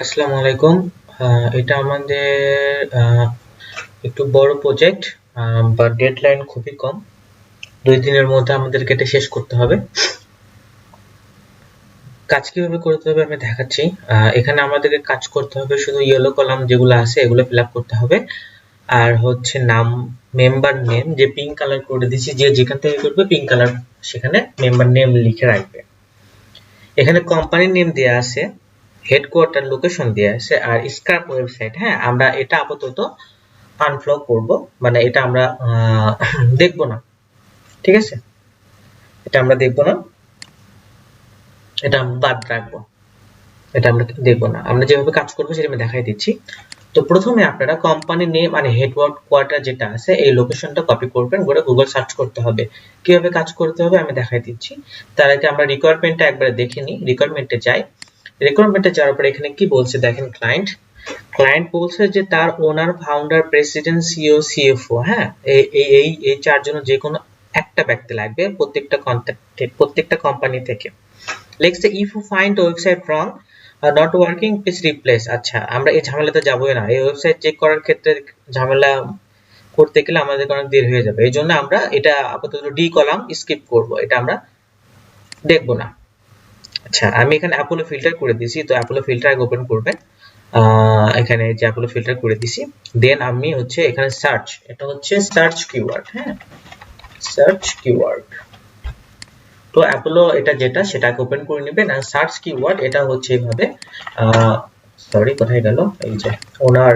আসসালামু আলাইকুম। এটা আমাদের আহ, একটু বড় প্রজেক্ট, বা ডেডলাইন খুবই কম। 2 দিনের মধ্যে আমাদেরকে এটা শেষ করতে হবে। কাজ কিভাবে করতে হবে আমি দেখাচ্ছি। এখানে আমাদেরকে কাজ করতে হবে, শুধু ইয়েলো কলাম যেগুলো আছে এগুলো ফিল আপ করতে হবে। আর হচ্ছে নাম, মেম্বার নেম যে পিঙ্ক কালার করে দিয়েছি, যে যেখান থেকে করবে পিঙ্ক কালার সেখানে মেম্বার নেম লিখে রাখবে। এখানে কোম্পানি নেম দেয়া আছে, হেডকোয়ার্টার লোকেশন দেয়া আছে, আর স্ক্র্যাপ ওয়েবসাইট। হ্যাঁ, আমরা এটা আপাতত আনফ্লো করব, মানে এটা আমরা দেখব না। ঠিক আছে, এটা আমরা দেখব না, এটা আমরা বাদ রাখবো। এটা আমরা দেখব না, আমরা যেভাবে কাজ করবো সেটা আমি দেখাই দিচ্ছি। তো প্রথমে আপনারা কোম্পানি নেম মানে হেডকোয়ার্টার যেটা আছে এই লোকেশনটা কপি করবেন, করে গুগল সার্চ করতে হবে। কিভাবে কাজ করতে হবে আমি দেখাই দিচ্ছি। তার আগে আমরা রিকোয়ারমেন্টটা একবার দেখে নিই। রিকোয়ারমেন্টে যাই। রিকোয়ারমেন্টে যাওয়ার পর এখানে কি বলছে দেখেন। ক্লায়েন্ট ক্লায়েন্ট বলছে যে তার ওনার, ফাউন্ডার, প্রেসিডেন্ট, সিইও, সিএফও, হ্যাঁ, এই এই এই এই চারজনের যে কোনো একটা ব্যক্তি লাগবে প্রত্যেকটা কন্ট্যাক্ট, প্রত্যেকটা কোম্পানি থেকে। লিখছে if you find website wrong, not working, please replace. আচ্ছা, আমরা এই ঝামেলাতে যাবোই না। এই ওয়েবসাইট চেক করার ক্ষেত্রে ঝামেলা করতে গেলে আমাদের অনেক দেরি হয়ে যাবে। এই জন্য আমরা এটা আপাতত ডি কলাম স্কিপ করব, এটা আমরা দেখব না। আচ্ছা, আমি এখানে অ্যাপোলো ফিল্টার করে দিয়েছি, তো অ্যাপোলো ফিল্টার আগে ওপেন করবেন। এখানে যে অ্যাপোলো ফিল্টার করে দিছি, দেন আমি হচ্ছে এখানে সার্চ, এটা হচ্ছে সার্চ কিওয়ার্ড। হ্যাঁ, সার্চ কিওয়ার্ড। তো অ্যাপোলো এটা যেটা সেটাকে ওপেন করে নেবেন। আর সার্চ কিওয়ার্ড এটা হচ্ছে এইভাবে, সরি কোথায় গেল, এই যে ওনার,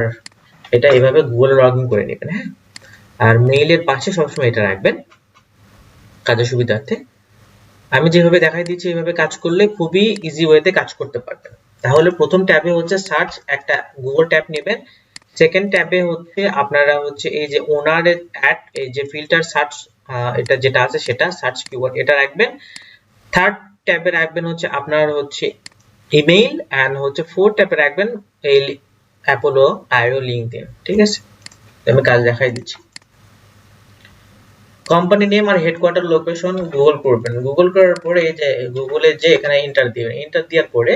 এটা এইভাবে গুগল লগ ইন করে নেবেন। হ্যাঁ, আর মেইলের পাশে সবসময় এটা রাখবেন কাজের সুবিধার্থে। আমি যেভাবে দেখাই দিচ্ছি এইভাবে কাজ করলে খুবই ইজি ওয়েতে কাজ করতে পারবেন। তাহলে প্রথম ট্যাবে হচ্ছে সার্চ, একটা গুগল ট্যাব নেবেন। সেকেন্ড ট্যাবে হচ্ছে আপনারা হচ্ছে এই যে ওনারের অ্যাড, এই যে ফিল্টার সার্চ, এটা যেটা আছে সেটা সার্চ কিওয়ার্ড এটা রাখবেন। থার্ড ট্যাবে রাখবেন হচ্ছে আপনার হচ্ছে ইমেইল, এন্ড হচ্ছে ফোর্থ ট্যাবে রাখবেন এই অ্যাপোলো আইও লিঙ্কডইন। ঠিক আছে, আমি কাজ দেখাই দিচ্ছি। কোম্পানি নেম আর হেডকোয়ার্টার লোকেশন গুগল করবেন। গুগল করার পরে এই যে গুগলে যে এখানে এন্টার দিবেন, এন্টার দেওয়ার পরে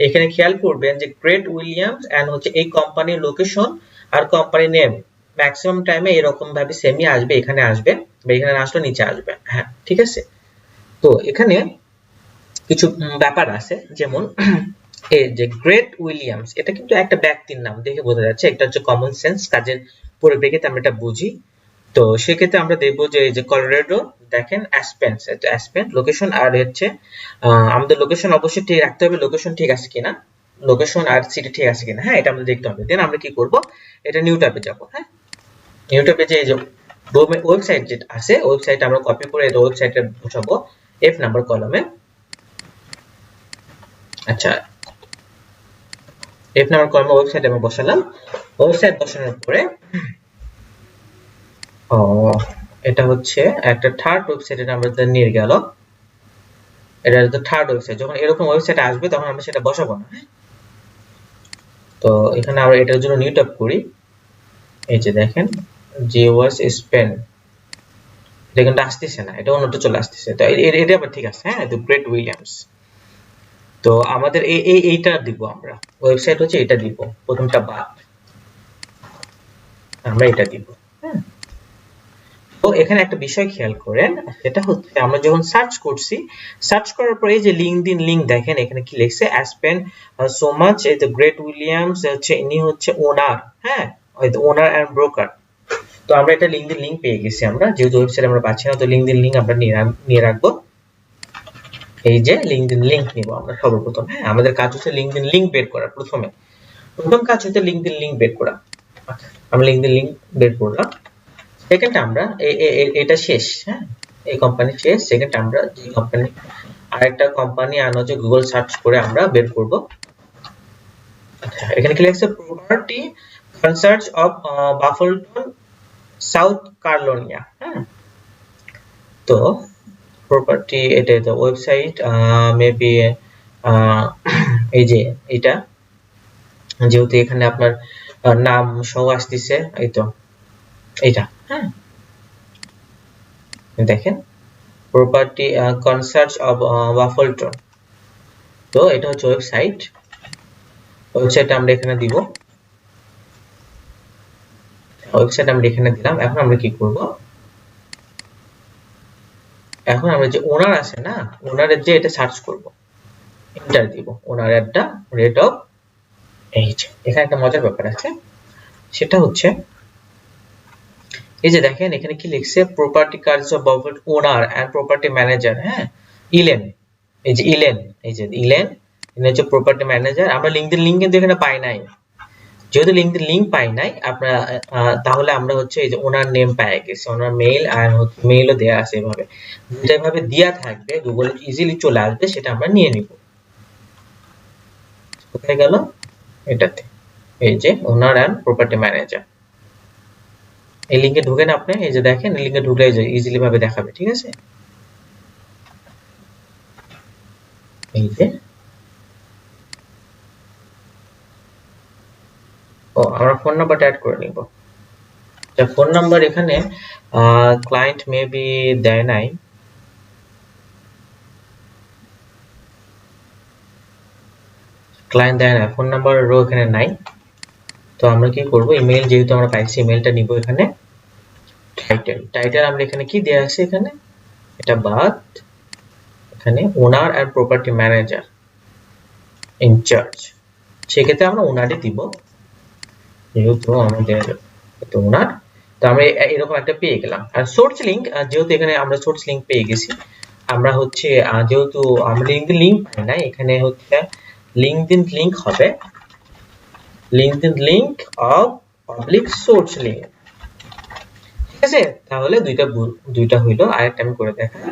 এখানে খেয়াল করবেন যে গ্রেট উইলিয়ামস এন্ড হচ্ছে এই কোম্পানির লোকেশন আর কোম্পানি নেম ম্যাক্সিমাম টাইমে এরকম ভাবে সেমই আসবে, এখানে আসবে বা এখানে না আসলে নিচে আসবে। হ্যাঁ, ঠিক আছে। তো এখানে কিছু ব্যাপার আছে, যেমন এই যে গ্রেট উইলিয়ামস এটা কিন্তু একটা ব্যক্তির নাম দেখে বোঝা যাচ্ছে, এটা হচ্ছে কমন সেন্স, কাজের পরিপ্রেক্ষিতে আমরা এটা বুঝি। তো সেক্ষেত্রে আমরা দেখবো যে এই যে কলোরাডো, দেখেন অ্যাসপেন, এটা অ্যাসপেন লোকেশন। আর হচ্ছে আমাদের লোকেশন অবশ্যই ঠিক রাখতে হবে, লোকেশন ঠিক আছে কিনা, লোকেশন আর সিটি ঠিক আছে কিনা। হ্যাঁ, এটা আমাদের দেখতে হবে। দেন আমরা কি করব, এটা নিউ ট্যাবে যাব। হ্যাঁ, নিউ ট্যাবে যে এই যে ওয়েবসাইট যেটা আছে ওয়েবসাইট আমরা কপি করে এটা ওয়েবসাইটে বসাবো এফ নাম্বার কলমে। আচ্ছা, এফ নাম্বার কলমে ওয়েবসাইট আমি বসালাম। ওয়েবসাইট বসানোর পরে ও এটা হচ্ছে একটা থার্ড ওয়েবসাইটের আমাদের নিয়ে গেল। এটা হচ্ছে থার্ড ওয়েবসাইট। যখন এরকম ওয়েবসাইট আসবে তখন আমরা সেটা বসাবো না। হ্যাঁ, তো এখানে আমরা এটার জন্য নিউ ট্যাব করি। এই যে দেখেন জিওএস স্পেন, এটা কিন্তু আসতেছে না, এটা অন্যটা চলে আসতেছে। তো এটা আবার ঠিক আছে। হ্যাঁ, তো গ্রেট উইলিয়ামস। তো আমাদের এইটা দিব, আমরা ওয়েবসাইট হচ্ছে এটা দিব, প্রথমটা বাদ, আমরা এটা দিব। হ্যাঁ, তো এখানে একটা বিষয় খেয়াল করেন, সেটা হচ্ছে আমরা যখন সার্চ করছি, সার্চ করার পরে এই যে লিঙ্কডইন লিংক দেখেন এখানে কি লিখছে, অ্যাসপেন সো মাচ, এই যে গ্রেট উইলিয়ামস হচ্ছে ইনি হচ্ছে ওনার। হ্যাঁ, ওই তো ওনার এন্ড ব্রোকার। তো আমরা এটা লিঙ্কডইন লিংক পেয়ে গেছি, আমরা যেহেতু ওয়েবসাইট আমরা পাচ্ছি না, তো লিঙ্কডইন লিংক আমরা নিয়ে রাখবো। এই যে লিঙ্কডইন লিংক নিব আমরা সর্বপ্রথম। হ্যাঁ, আমাদের কাজ হচ্ছে লিঙ্কডইন লিংক বের করা। প্রথম কাজ হচ্ছে লিঙ্কডইন লিংক বের করা। আচ্ছা, আমরা লিঙ্কডইন লিংক বের করলাম। সেকেন্ড আমরা এটা শেষ। হ্যাঁ, এই কোম্পানি শেষ। সেকেন্ড আমরা যে কোম্পানি, আরেকটা কোম্পানি আনো যে গুগল সার্চ করে আমরা বের করব। আচ্ছা, এখানে কি লেখা আছে, প্রপার্টি কনসার্চ অফ বাফলটন, সাউথ কারোলিনা। হ্যাঁ, তো প্রপার্টি এটা তো ওয়েবসাইট, মেবি এই যে এটা, যেহেতু এখানে আপনার নাম সহ আসতেছে, এই তো এটা। হ্যাঁ, দেখেন প্রপার্টি কনসার্চ অফ ওয়াফলটন। তো এটা হচ্ছে ওয়েবসাইট। ওয়েবসাইট আমরা এখানে দিব, ওয়েবসাইট আমরা এখানে দিলাম। এখন আমরা কি করব, এখন আমরা যে ওনার আছে না, ওনারের যে এটা সার্চ করব, এন্টার দিব ওনার একটা রেট অফ এইজ। এখানে একটা মজার ব্যাপার আছে, সেটা হচ্ছে এই যে দেখেন এখানে কি লিখছে, property cards of owner and property manager. হ্যাঁ, ইলেন, এই যে ইলেন, এই যে ইলেন ইনি হচ্ছে প্রপার্টি ম্যানেজার। আমরা লিংকডইন লিংক কিন্তু এখানে পাই নাই, যেহেতু লিংকডইন লিংক পাই নাই আপনারা, তাহলে আমরা হচ্ছে এই যে ওনার নেম পেয়ে গেছি, ওনার মেইল আর মেইলও দেয়া আছে। এভাবে যেভাবে দেয়া থাকবে গুগলে ইজিলি চলে আসবে, সেটা আমরা নিয়ে নিব। কোথায় গেল, এটাতে, এই যে ওনার এন্ড প্রপার্টি ম্যানেজার। এই লিংকে ঢুকেন আপনি, এই যে দেখেন এই লিংকে ঢুকলে ইজিলি ভাবে দেখাবে। ঠিক আছে, এই যে আমরা ফোন নাম্বারটা অ্যাড করে নিব। ফোন নাম্বার এখানে ক্লায়েন্ট মেবি দেয় নাই, ক্লায়েন্ট দেয় না, ফোন নাম্বার রো এখানে নাই। তো আমরা কি করব, ইমেল যেহেতু আমরা পাইছি, ইমেলটা নিব। এখানে টাইটেল, টাইটেল আমরা এখানে কি দেয়া আছে, এখানে এটা বাদ, এখানে owner and property manager in charge, সেক্ষেত্রে আমরা ওনারই দিব, যেহেতু আমাদের তো ওনার। তো আমরা এরকম একটা পেয়ে গেলাম। আর সোর্স লিংক, যেহেতু এখানে আমরা সোর্স লিংক পেয়ে গেছি, আমরা হচ্ছে যেহেতু আমরা লিংকডইন লিংক পাই না, এখানে হচ্ছে লিংকডইন লিংক হবে, LinkedIn link of public source link. ঠিক আছে, তাহলে দুইটা হইলো। আরেকটা আমি করে দেখাই,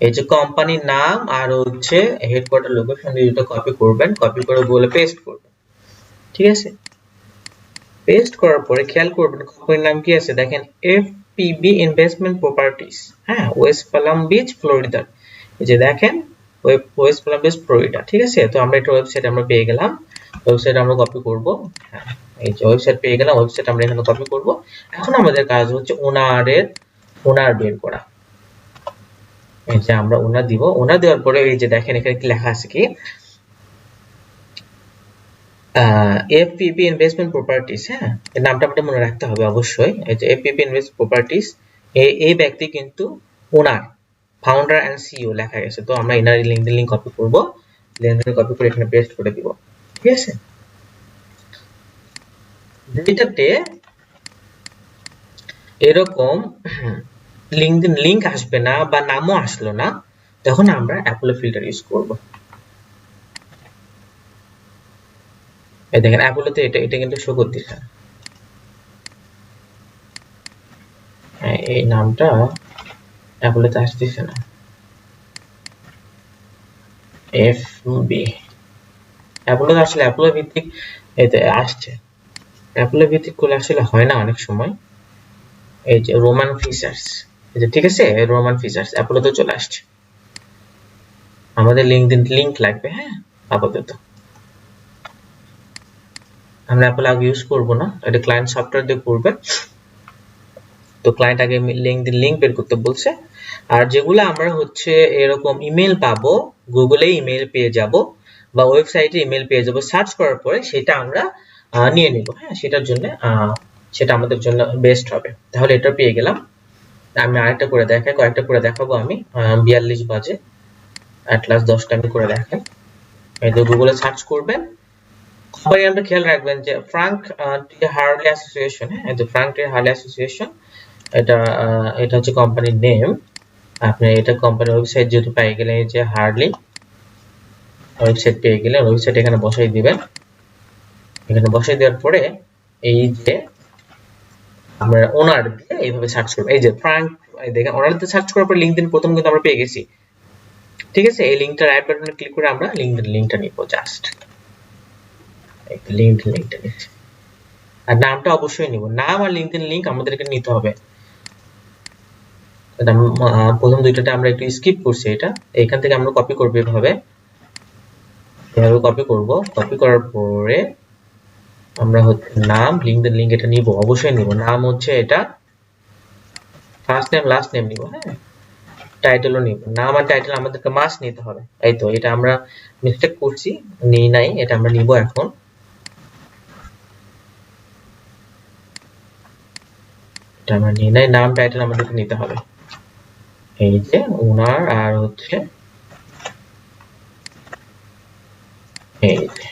এই যে কোম্পানির নাম আর হচ্ছে হেডকোয়ার্টার লোকেশন, দুটো কপি করবেন, কপি করে গুগলে পেস্ট করবেন। ঠিক আছে, পেস্ট করার পরে খেয়াল করবেন কোম্পানির নাম কি আছে, দেখেন এফপিবি ইনভেস্টমেন্ট প্রপার্টিজ। হ্যাঁ, ওয়েস্ট পালাম বিচ, ফ্লোরিডা। এই যে দেখেন ওয়েস্ট পালাম বিচ, ফ্লোরিডা। ঠিক আছে, তো আমরা একটা ওয়েবসাইট আমরা পেয়ে গেলাম, ওয়েবসাইট আমরা কপি করব। হ্যাঁ, এই যে ওয়েবসাইট পেয়ে গেলাম, ওয়েবসাইট আমরা এখানে কপি করব। এখন আমাদের কাজ হচ্ছে ওনার বের করা। এই যে আমরা ওনার দিব, ওনার দেওয়ার পরে এই যে দেখেন এখানে কি লেখা আছে, কি এফপিপি ইনভেস্টমেন্ট প্রপার্টিজ। হ্যাঁ, এর নামটা আপনাদের মনে রাখতে হবে অবশ্যই। এই যে এফপিপি ইনভেস্ট প্রপার্টিজ, এই ব্যক্তি কিন্তু ওনার ফাউন্ডার এন্ড সিইও লেখা গেছে। তো আমরা এনার লিংকডইন লিংক কপি করব, লিংকডইন কপি করে এখানে পেস্ট করে দিব। ঠিক আছে, যেটাতে এরকম লিংকডইন লিংক আসবে না বা নামও আসলো না, তখন আমরা অ্যাপোলো ফিল্টার ইউজ করব। এই দেখেন অ্যাপোলোতে এটা কিন্তু শো করতেছে, এই নামটা অ্যাপোলোতে আসতেছে না। এফবি অ্যাপোলোতে আসলে অ্যাপোলো ভিত্তিক এতে আসছে, অ্যাপোলো ভিত্তিক করলে আসলে হয় না অনেক সময়। এই যে রোমান ফিচার্স, এই যে ঠিক আছে, রোমান ফিচার্স অ্যাপোলোতে চলে আসছে। আমাদের লিংকডইন লিংক লাগবে। হ্যাঁ, আপাতত আমরা অ্যাপল আগে ইউজ করব না, এটা ক্লায়েন্ট সফটওয়্যার দিয়ে করবে। তো ক্লায়েন্ট আগে লিংকডইন লিংক বের করতে বলছে। আর যেগুলো আমরা হচ্ছে এরকম ইমেল পাবো, গুগলে ইমেল পেয়ে যাব বা ওয়েবসাইটে ইমেল পেয়ে যাব, সার্চ করার পরে সেটা আমরা নিয়ে নিব। হ্যাঁ, সেটার জন্য সেটা আমাদের জন্য বেস্ট হবে। তাহলে এটা পেয়ে গেলাম। আমি আরেকটা করে দেখাই, কয়েকটা করে দেখাবো আমি। 42 বাজে, অ্যাট লাস্ট 10টা আমি করে দেখাই। এই যে গুগলে সার্চ করবেন, সবাই আমরা খেয়াল রাখবেন যে ফ্রাঙ্ক টি হার্লি অ্যাসোসিয়েশন। হ্যাঁ, এই যে ফ্রাঙ্ক টি হার্লি অ্যাসোসিয়েশন, এটা হচ্ছে কোম্পানির নেম। আপনি এটা কোম্পানির ওয়েবসাইট যেহেতু পেয়ে গেলেন, এই যে হার্লি ওয়েবসাইট পেয়ে গেলেন, ওয়েবসাইট এখানে বসাই দিবেন। এখানে বসাই দেওয়ার পরে এই যে আমরা ওনার দিয়ে এইভাবে সার্চ করব। এই যে ফ্রাঙ্ক, দেখেন ওনার দিয়ে সার্চ করার পর লিংকডইন প্রথম কিন্তু আমরা পেয়ে গেছি। ঠিক আছে, এই লিংকটা রাইট বাটনে ক্লিক করে আমরা লিংকডইন লিংকটা নিব। জাস্ট এই লিংকডইন লিংকটা নিচ্ছি, আর নামটা অবশ্যই নিব, নাম আর লিংকডইন লিংক আমাদেরকে নিতে হবে। প্রথম দুইটাতে আমরা একটু স্কিপ করছি, এটা এখান থেকে আমরা কপি করব। এভাবে কপি করব, কপি করার পরে আমরা হচ্ছে নাম, লিংকডইন লিংক এটা নিব, অবশ্যই নিব। নাম হচ্ছে এটা ফার্স্ট নেম লাস্ট নেম নিব। হ্যাঁ, টাইটেলও নিব, নাম আর টাইটেল আমাদেরকে মাস্ট নিতে হবে। এই তো এটা আমরা মিস্টেক করছি, নিই নাই, এটা আমরা নিব এখন। এটা আমরা নিই নাই, নাম টাইটেল আমাদেরকে নিতে হবে। এই যে ওনার আর হচ্ছে এই যে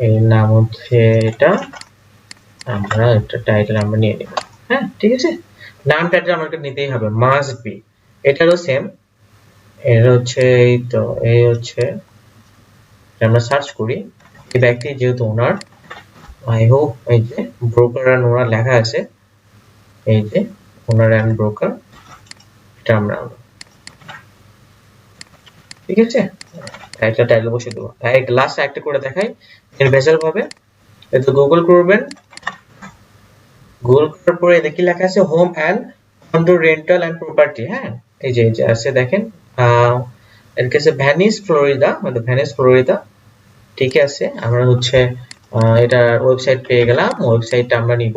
এর নাম হচ্ছে এটা, আমরা একটা টাইটেল আমরা নিয়ে নেব। হ্যাঁ ঠিক আছে, নাম টাইটেল আমাকে নিতেই হবে, মাস্ট বি। এটারও সেম, এর হচ্ছে এই তো এই হচ্ছে আমরা সার্চ করি, এই ব্যক্তি যেহেতু ওনার, আই হোপ এই যে ব্রোকার এন্ড ওনার লেখা আছে, এই যে ওনার এন্ড ব্রোকার, এটা আমরা ঠিক আছে টাইটেল বসে দেবো। লাস্ট একটা করে দেখাই এর ভেজাল ভাবে। এটা গুগল করবেন, গুগল করার পরে দেখি লেখা আছে home and condo rental and property. হ্যাঁ এই যে আছে দেখেন, এর কাছে ভ্যানিস ফ্লোরিডা, মানে ভ্যানিস ফ্লোরিডা। ঠিক আছে, আমরা হচ্ছে এটা ওয়েবসাইট পেয়ে গেলাম, ওয়েবসাইটটা আমরা নিব,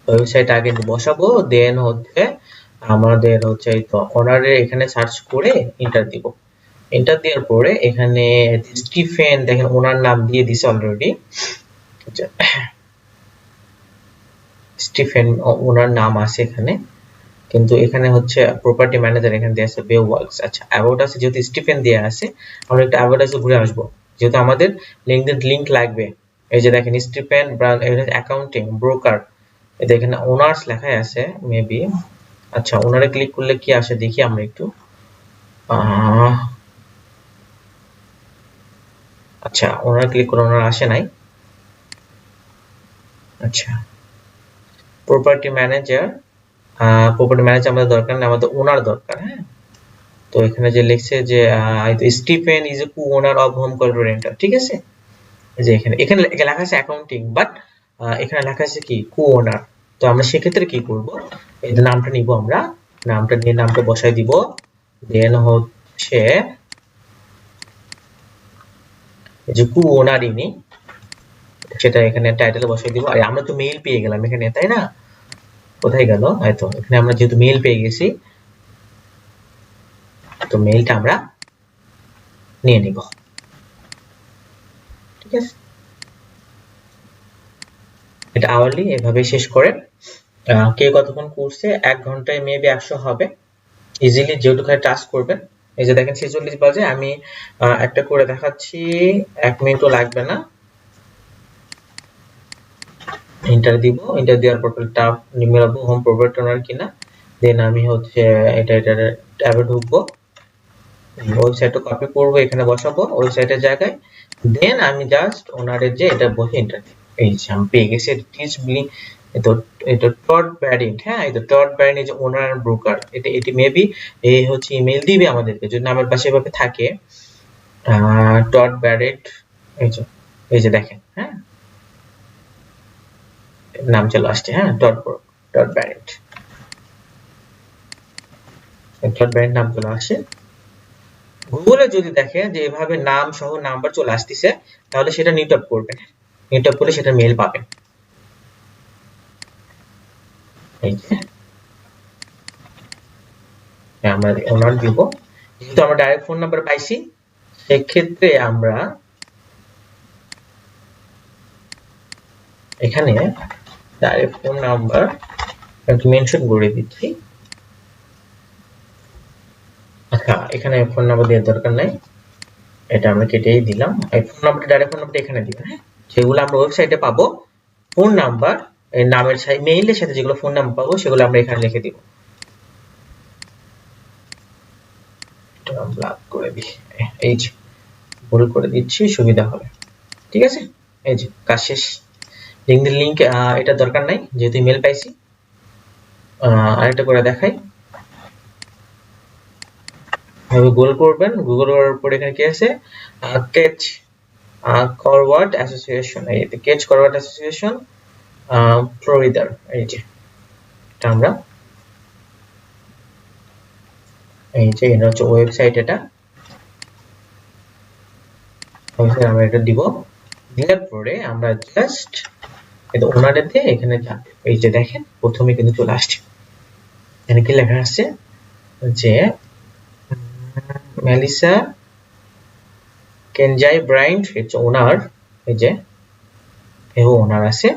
ওয়েবসাইট আগে বসাবো, দেন হচ্ছে আমাদের হচ্ছে এই তো অনারের এখানে সার্চ করে এন্টার দিব। এন্টার দেওয়ার পরে এখানে স্টিফেন দেখেন ওনার নাম দিয়ে দিছে অলরেডি, স্টিফেন ওনার নাম আছে এখানে, কিন্তু এখানে হচ্ছে প্রপার্টি ম্যানেজার এখানে দেয়া আছে বে ওয়ার্কস। আচ্ছা অ্যাবাউট আছে, যেহেতু স্টিফেন দেয়া আছে আমরা একটা অ্যাবাউট আছে ঘুরে আসবো, যেহেতু আমাদের লিংকডইন লিংক লাগবে। এই যে দেখেন স্টিফেন অ্যাকাউন্টিং ব্রোকার, এই দেখেন ওনার্স লেখা আছে মেবি। আচ্ছা ওনারে ক্লিক করলে কি আসে দেখি আমরা একটু। আচ্ছা ওনারে ক্লিক করে ওনার আসে নাই। আচ্ছা প্রপার্টি ম্যানেজার, প্রপার্টি ম্যানেজার আমাদের দরকার নেই, আমাদের ওনার দরকার। হ্যাঁ তো এখানে যে লিখছে যে Stephen is a co owner of home condo rental, ঠিক আছে। যে এখানে এখানে লেখা আছে অ্যাকাউন্টিং, বাট এখানে লেখা আছে কি কো ওনার। তো আমরা সেক্ষেত্রে কি করব, এই নামটা নিব, আমরা নামটা নিয়ে নামটা বসাই দিব, দেন হচ্ছে এই যে কো ওনার ইনি, সেটা এখানে টাইটেলে বসাই দিব। আর আমরা তো মেইল পেয়ে গেলাম এখানে, তাই না? কোথায় গেল, এই তো এখানে আমরা যেহেতু মেইল পেয়ে গেছি, তো মেইলটা আমরা নিয়ে নিব। ঠিক আছে, এটা আওয়ারলি এভাবে শেষ করে কে কতক্ষণ করছে, 1 ঘন্টায় মেবি 100 হবে ইজিলি, যেহেতু খালি টাস্ক করবেন। এই যে দেখেন 46 বাজে, আমি একটা করে দেখাচ্ছি, 1 মিনিটও লাগবে না। এন্টার দিব, এন্টার দেওয়ার পর ট্যাব নিমেরাবো হোম প্রপার্টি ওনার কিনা, দেন আমি হচ্ছে এটা ট্যাবে ঢুকবো, ওয়েবসাইটটা কপি করব, এখানে বসাবো ওয়েবসাইটের জায়গায়, দেন আমি জাস্ট ওনারের যে এটা বসে এন্টার দিব। এই যে আমি পেয়ে গেছি টিচ বিলিং, এটা টড ব্যারিন্ট। হ্যাঁ এই তো টড ব্যারিন্ট, এই যে ওনার ব্রোকার, এটি মেবি এই হচ্ছে ইমেল দিবে আমাদেরকে যদি নামের পাশে এভাবে থাকে, টড ব্যারিন্ট। এই যে দেখেন, হ্যাঁ নাম চলে আসছে, হ্যাঁ টড ব্যারিন্ট, টড ব্যারিন্ট নাম চলে আসে। গুগলে যদি দেখেন যে এভাবে নাম সহ নাম্বার চলে আসতেছে, তাহলে সেটা নিট আপ করবেন, নিট আপ করলে সেটা মেল পাবেন। এই যে আমরা ওনার দিব, যেহেতু আমরা ডাইরেক্ট ফোন নাম্বার পাইছি, সেক্ষেত্রে আমরা এখানে ডাইরেক্ট ফোন নাম্বার একটু মেনশন করে দিচ্ছি। আচ্ছা এখানে ফোন নাম্বার দেওয়ার দরকার নাই, এটা আমরা কেটেই দিলাম। এই ফোন নাম্বারটা ডাইরেক্ট ফোন নাম্বারটা এখানে দিবেন। হ্যাঁ যেগুলো আমরা ওয়েবসাইটে পাবো ফোন নাম্বার, এই নামের সাথে মেইলের সাথে যেগুলো ফোন নাম্বার পাবো সেগুলো আমরা এখানে লিখে দিব। এটা ব্লক করে দিই, এই যে ভুল করে দিচ্ছি, সুবিধা হবে। ঠিক আছে, এই যে কাজ শেষ। লিংকডইন লিংক এটা দরকার নাই, যেহেতু ইমেল পাইছি। আরেকটা করে দেখাই, গুগল করবেন, গুগল করার পর এখানে কি আছে, কেচ ফরওয়ার্ড অ্যাসোসিয়েশন, এই যে কেচ ফরওয়ার্ড অ্যাসোসিয়েশন ফ্লোরিডার, এই যে এটা আমরা, এই যে এটা হচ্ছে ওয়েবসাইট, এটা ওয়েবসাইট আমরা এটা দিব। দেওয়ার পরে আমরা জাস্ট এটা ওনারেতে এখানে এই যে দেখেন প্রথমে কিন্তু চলে আসছে, এখানে কি লেখা আছে যে মেলিসা কেনজাই ব্রাইন্ড হচ্ছে ওনার, এই যে এও ওনার আছে।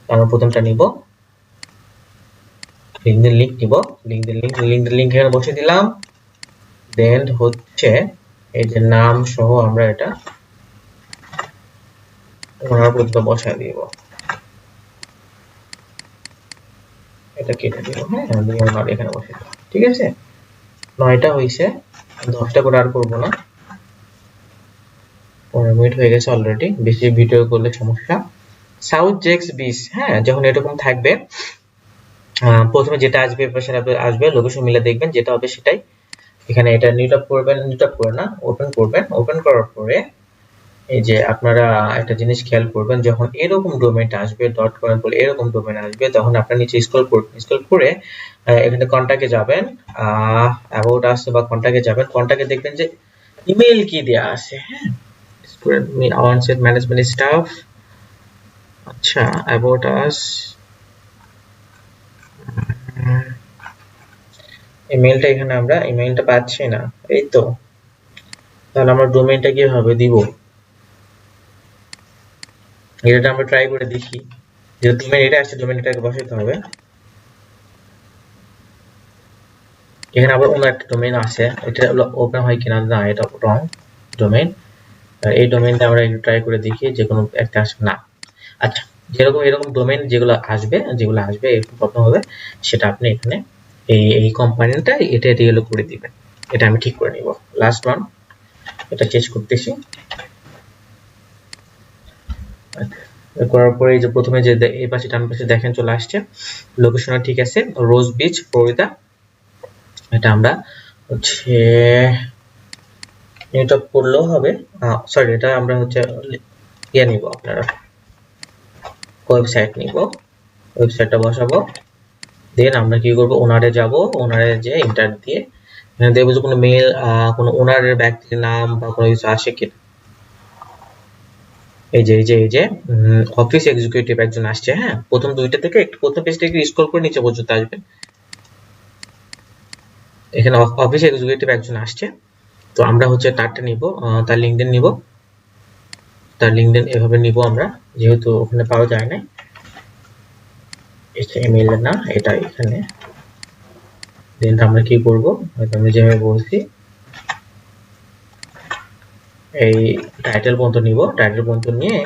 আমরা প্রথমটা নিব, লিঙ্কডইন লিংক নিব, লিঙ্কডইন লিংক এখানে বসিয়ে দিলাম। দেন হচ্ছে এই যে নাম সহ আমরা এটা ওনার প্রথমটা বসায় দিব, এটা কেটে দিব। হ্যাঁ, আমি ওনার এখানে বসিয়ে দিব। ঠিক আছে, 9টা হইছে, 10টা করে আর করব না। 15 মিনিট হয়ে গেছে অলরেডি, বেশি ভিডিও করলে সমস্যা। সাউথ জেক্স বিচ, হ্যাঁ, যখন এরকম থাকবে প্রথমে যেটা আসবে সেটা আসবে, লোকেশন মিলে দেখবেন যেটা হবে সেটাই। এখানে এটা নিট আপ করবেন, নিট আপ করে না ওপেন করবেন। ওপেন করার পরে এই যে আপনারা একটা জিনিস খেয়াল করবেন, যখন এরকম ডোমেইনটা আসবে ডট কম বলে এরকম ডোমেইন আসবে, তখন আপনারা নিচে স্ক্রল করবেন। স্ক্রল করে এখানে কন্টাক্টে যাবেন, অ্যাবাউট আস বা কন্টাক্টে যাবেন। কন্টাক্টে দেখবেন যে ইমেল কি দেয়া আছে। হ্যাঁ, স্টুডেন্ট অনসাইট ম্যানেজমেন্ট স্টাফ, আচ্ছা অ্যাবাউট আস, ইমেলটা এখানে আমরা ইমেলটা পাচ্ছি না, এই তো। তাহলে আমরা ডোমেইনটা কিভাবে দিব, এটা আমরা ট্রাই করে দেখি। যে ডোমেইন এটা আসছে, ডোমেইনটাকে বসাতে হবে। এখানে আবার অন্য একটা ডোমেইন আছে, এটা ওপেন হয় কিনা, না এটা রং ডোমেইন। এই ডোমেইনটা আমরা একটু ট্রাই করে দেখি, যে কোনো একটা আসবে না। আচ্ছা, যেরকম এরকম ডোমেইন যেগুলো আসবে এরকম প্রবলেম হবে, সেটা আপনি এখানে এই কোম্পানিটা এটা রিয়েলো করে দিবেন। এটা আমি ঠিক করে নিব। লাস্ট ওয়ান, এটা চেঞ্জ করতেছি। করার পরে এই যে প্রথমে যে এই পাশে ডান পাশে দেখেন চলে আসছে, লোকেশনটা ঠিক আছে, রোজ বিচ ফ্লোরিডা। এটা আমরা হচ্ছে নিট আপ করলেও হবে, সরি এটা আমরা হচ্ছে ইয়ে নিব, আপনারা ওয়েবসাইট নিব, ওয়েবসাইটটা বসাবো। দেন আমরা কি করব, ওনারে যাব, ওনারে যে ইন্টার দিয়ে এখানে দেখবো যে কোনো মেল, কোনো ওনারের ব্যক্তির নাম বা কোনো কিছু আসে কিনা। এই যে অফিস এক্সিকিউটিভ একজন আসছে। হ্যাঁ, প্রথম দুইটা থেকে একটু প্রথম পেজ থেকে স্ক্রল করে নিচে পর্যন্ত আসবেন। এখানে অফিস এক্সিকিউটিভ একজন আসছে, তো আমরা হচ্ছে তারটা নিব, তার লিঙ্কডইন নিব। তার লিঙ্কডইন এভাবে নিব আমরা, যেহেতু ওখানে পাওয়া যায় না। এটা ইমেল না, এটা এখানে। দেন আমরা কি করব, আমি যেভাবে বলছি এই টাইটেল পর্যন্ত নিব, টাইটেল পর্যন্ত নিয়ে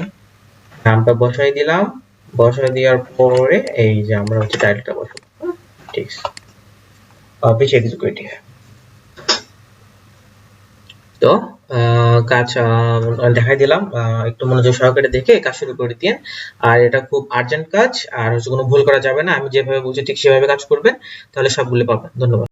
নামটা বসাই দিলাম। বসাই দেওয়ার পরে এই যে আমরা হচ্ছে টাইটেলটা বসাবো। ঠিক আছে, অফিস এক্সিকিউটিভ। তো কাজ দেখাই দিলাম, একটু মনোযোগ সহকারে দেখে কাজ শুরু করে দিন। আর এটা খুব আর্জেন্ট কাজ, আর হচ্ছে কোনো ভুল করা যাবে না। আমি যেভাবে বলছি ঠিক সেভাবে কাজ করবেন, তাহলে সবগুলো পাবেন। ধন্যবাদ।